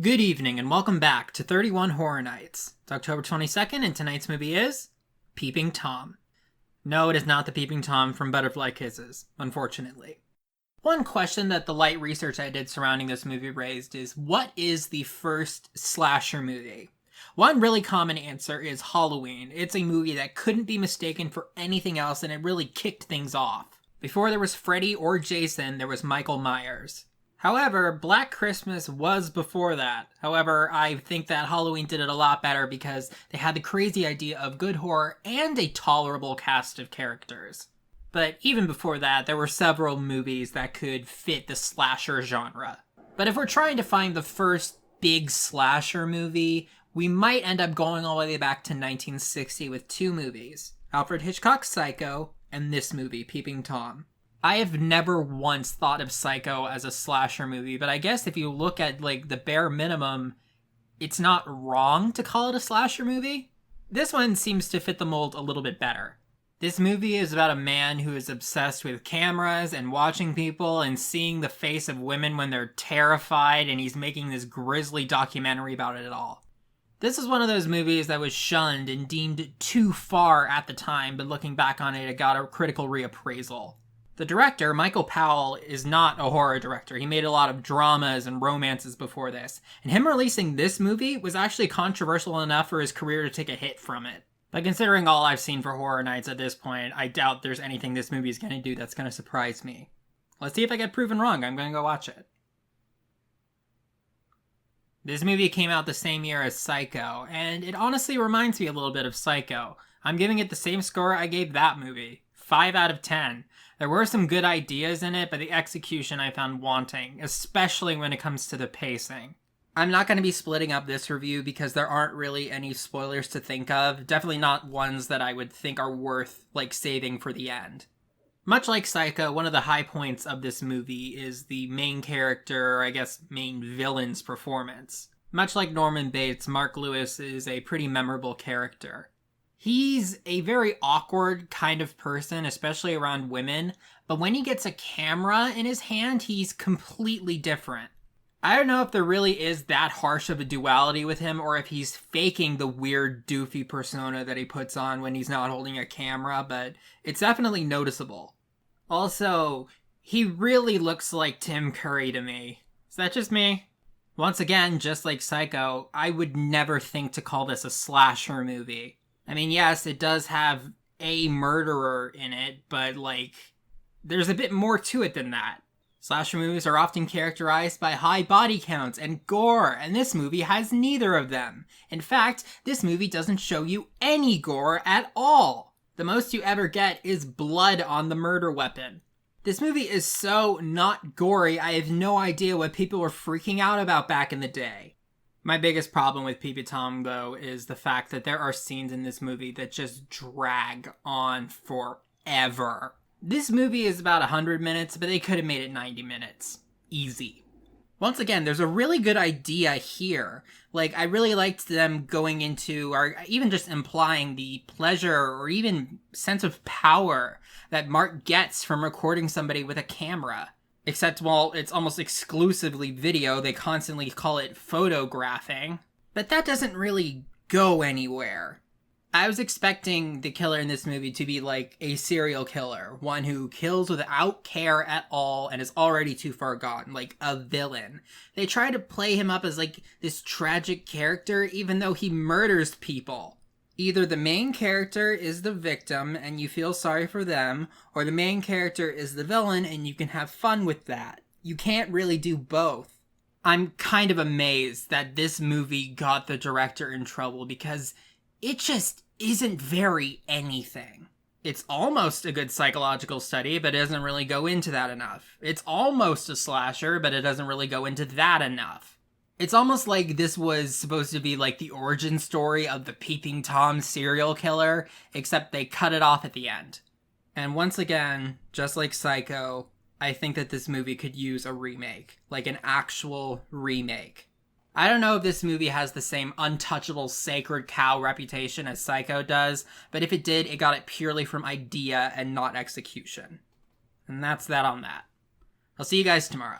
Good evening and welcome back to 31 Horror Nights. It's October 22nd and tonight's movie is Peeping Tom. No, it is not the Peeping Tom from Butterfly Kisses, unfortunately. One question that the light research I did surrounding this movie raised is, what is the first slasher movie? One really common answer is Halloween. It's a movie that couldn't be mistaken for anything else and it really kicked things off. Before there was Freddy or Jason, there was Michael Myers. However, Black Christmas was before that. However, I think that Halloween did it a lot better because they had the crazy idea of good horror and a tolerable cast of characters. But even before that, there were several movies that could fit the slasher genre. But if we're trying to find the first big slasher movie, we might end up going all the way back to 1960 with two movies: Alfred Hitchcock's Psycho and this movie, Peeping Tom. I have never once thought of Psycho as a slasher movie, but I guess if you look at, the bare minimum, it's not wrong to call it a slasher movie. This one seems to fit the mold a little bit better. This movie is about a man who is obsessed with cameras and watching people and seeing the face of women when they're terrified, and he's making this grisly documentary about it all. This is one of those movies that was shunned and deemed too far at the time, but looking back on it, it got a critical reappraisal. The director, Michael Powell, is not a horror director. He made a lot of dramas and romances before this. And him releasing this movie was actually controversial enough for his career to take a hit from it. But considering all I've seen for Horror Nights at this point, I doubt there's anything this movie is going to do that's going to surprise me. Let's see if I get proven wrong. I'm going to go watch it. This movie came out the same year as Psycho, and it honestly reminds me a little bit of Psycho. I'm giving it the same score I gave that movie. 5 out of 10. There were some good ideas in it, but the execution I found wanting, especially when it comes to the pacing. I'm not going to be splitting up this review because there aren't really any spoilers to think of. Definitely not ones that I would think are worth, saving for the end. Much like Psycho, one of the high points of this movie is the main character, or I guess main villain's performance. Much like Norman Bates, Mark Lewis is a pretty memorable character. He's a very awkward kind of person, especially around women, but when he gets a camera in his hand, he's completely different. I don't know if there really is that harsh of a duality with him, or if he's faking the weird, doofy persona that he puts on when he's not holding a camera, but it's definitely noticeable. Also, he really looks like Tim Curry to me. Is that just me? Once again, just like Psycho, I would never think to call this a slasher movie. I mean, yes, it does have a murderer in it, but, there's a bit more to it than that. Slasher movies are often characterized by high body counts and gore, and this movie has neither of them. In fact, this movie doesn't show you any gore at all. The most you ever get is blood on the murder weapon. This movie is so not gory, I have no idea what people were freaking out about back in the day. My biggest problem with Peeping Tom, though, is the fact that there are scenes in this movie that just drag on forever. This movie is about 100 minutes, but they could have made it 90 minutes. Easy. Once again, there's a really good idea here. I really liked them going into, or even just implying the pleasure or even sense of power that Mark gets from recording somebody with a camera. Except while it's almost exclusively video, they constantly call it photographing. But that doesn't really go anywhere. I was expecting the killer in this movie to be a serial killer. One who kills without care at all and is already too far gone. A villain. They try to play him up as this tragic character even though he murders people. Either the main character is the victim and you feel sorry for them, or the main character is the villain and you can have fun with that. You can't really do both. I'm kind of amazed that this movie got the director in trouble because it just isn't very anything. It's almost a good psychological study, but it doesn't really go into that enough. It's almost a slasher, but it doesn't really go into that enough. It's almost like this was supposed to be the origin story of the Peeping Tom serial killer, except they cut it off at the end. And once again, just like Psycho, I think that this movie could use a remake. An actual remake. I don't know if this movie has the same untouchable sacred cow reputation as Psycho does, but if it did, it got it purely from idea and not execution. And that's that on that. I'll see you guys tomorrow.